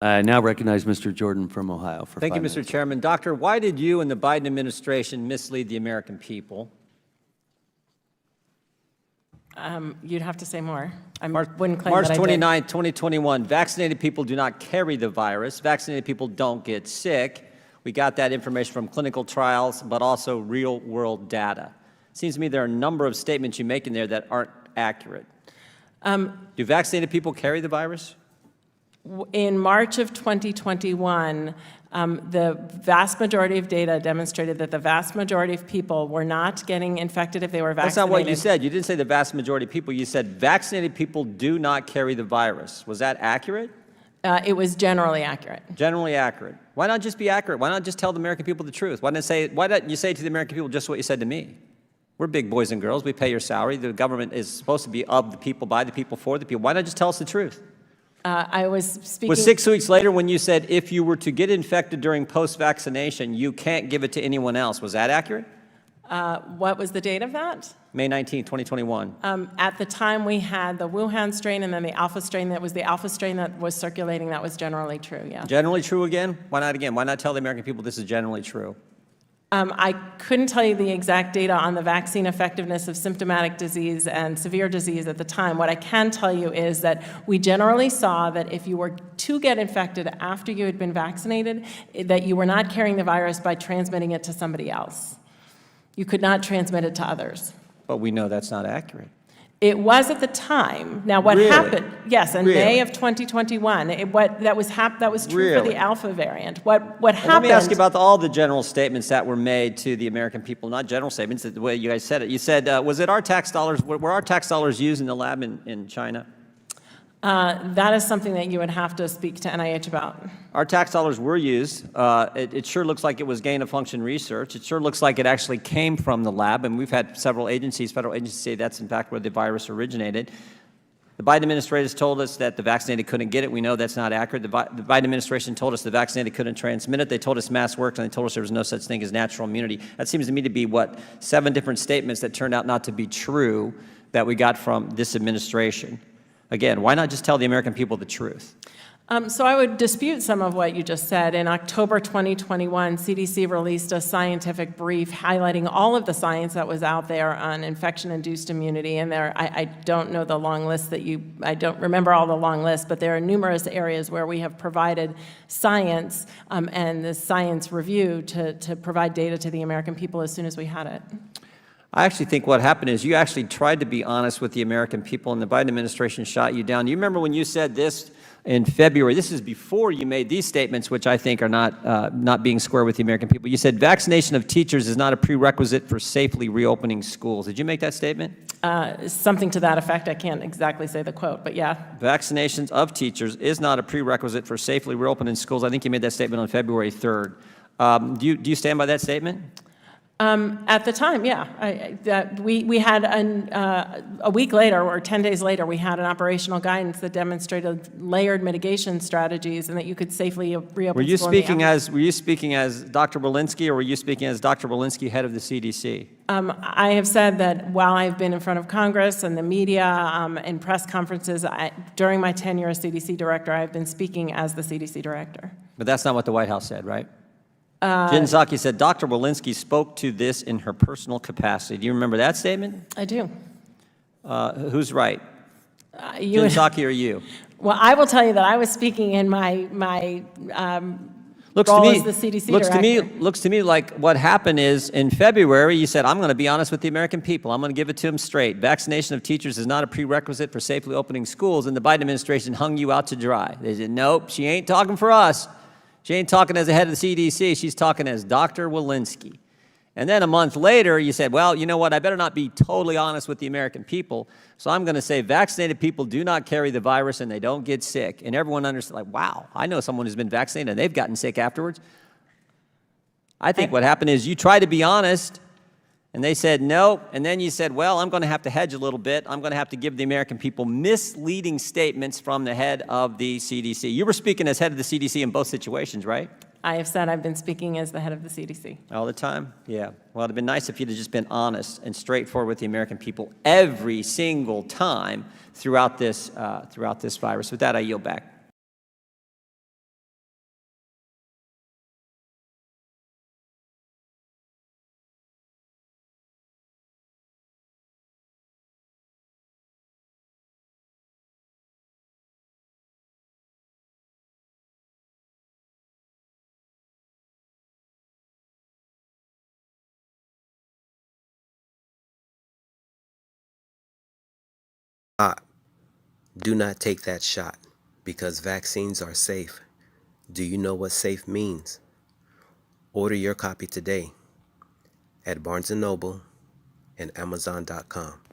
I now recognize Mr. Jordan from Ohio for 5 Thank you, minutes. Mr. Chairman. Doctor, why did you and the Biden administration mislead the American people? You'd have to say more. I March wouldn't claim that I did. 29, 2021, vaccinated people do not carry the virus. Vaccinated people don't get sick. We got that information from clinical trials, but also real-world data. It seems to me there are a number of statements you make in there that aren't accurate. Do vaccinated people carry the virus? In March of 2021, the vast majority of data demonstrated that the vast majority of people were not getting infected if they were vaccinated. That's not what you said. You didn't say the vast majority of people. You said vaccinated people do not carry the virus. Was that accurate? It was generally accurate. Generally accurate. Why not just be accurate? Why not just tell the American people the truth? Why don't you say to the American people just what you said to me? We're big boys and girls. We pay your salary. The government is supposed to be of the people, by the people, for the people. Why not just tell us the truth? I was speaking... Was 6 weeks later when you said if you were to get infected during post-vaccination, you can't give it to anyone else. Was that accurate? What was the date of that? May 19, 2021. At the time, we had the Wuhan strain and then the alpha strain. That was the alpha strain that was circulating. That was generally true, yeah. Generally true again? Why not again? Why not tell the American people this is generally true? I couldn't tell you the exact data on the vaccine effectiveness of symptomatic disease and severe disease at the time. What I can tell you is that we generally saw that if you were to get infected after you had been vaccinated, that you were not carrying the virus by transmitting it to somebody else. You could not transmit it to others. But we know that's not accurate. It was at the time. Now, what Really? happened? Yes, in Really? May of 2021. That was true for Really? the alpha variant. What happened? Let me ask you about all the general statements that were made to the American people. Not general statements, the way you guys said it. You said, was it our tax dollars? Were our tax dollars used in the lab in China? That is something that you would have to speak to NIH about. Our tax dollars were used. It sure looks like it was gain-of-function research. It sure looks like it actually came from the lab, and we've had several agencies, federal agencies, say that's in fact where the virus originated. The Biden administration told us that the vaccinated couldn't get it. We know that's not accurate. The Biden administration told us the vaccinated couldn't transmit it. They told us masks worked, and they told us there was no such thing as natural immunity. That seems to me to be, what, 7 different statements that turned out not to be true that we got from this administration. Again, why not just tell the American people the truth? So I would dispute some of what you just said. In October 2021, C.D.C. released a scientific brief highlighting all of the science that was out there on infection-induced immunity. And I don't know the long list I don't remember all the long lists, but there are numerous areas where we have provided science and the science review to provide data to the American people as soon as we had it. I actually think what happened is you actually tried to be honest with the American people, and the Biden administration shot you down. You remember when you said this in February? This is before you made these statements, which I think are not being square with the American people. You said vaccination of teachers is not a prerequisite for safely reopening schools. Did you make that statement? Something to that effect. I can't exactly say the quote, but yeah. Vaccinations of teachers is not a prerequisite for safely reopening schools. I think you made that statement on February 3rd. Do you stand by that statement? At the time, yeah. We had a week later or 10 days later, we had an operational guidance that demonstrated layered mitigation strategies and that you could safely reopen Were you school. Were you speaking as Dr. Walensky, or were you speaking as Dr. Walensky, head of the C.D.C.? I have said that while I've been in front of Congress and the media and press conferences, during my tenure as C.D.C. director, I've been speaking as the C.D.C. director. But that's not what the White House said, right? Jen Psaki said Dr. Walensky spoke to this in her personal capacity. Do you remember that statement? I do. Who's right? Jen Psaki or you? Well, I will tell you that I was speaking in my role as the CDC director. Looks to me like what happened is in February you said, I'm going to be honest with the American people. I'm going to give it to them straight. Vaccination of teachers is not a prerequisite for safely opening schools, and the Biden administration hung you out to dry. They said, nope, she ain't talking for us. She ain't talking as the head of the C.D.C., she's talking as Dr. Walensky. And then a month later, you said, well, you know what, I better not be totally honest with the American people, so I'm going to say vaccinated people do not carry the virus and they don't get sick. And everyone understood, like, wow, I know someone who's been vaccinated and they've gotten sick afterwards. I think what happened is you tried to be honest, and they said no, and then you said, well, I'm going to have to hedge a little bit. I'm going to have to give the American people misleading statements from the head of the CDC. You were speaking as head of the CDC in both situations, right? I have said I've been speaking as the head of the CDC. All the time? Yeah. Well, it would have been nice if you'd have just been honest and straightforward with the American people every single time throughout this virus. With that, I yield back. Do not take that shot because vaccines are safe. Do you know what safe means? Order your copy today at Barnes & Noble and Amazon.com.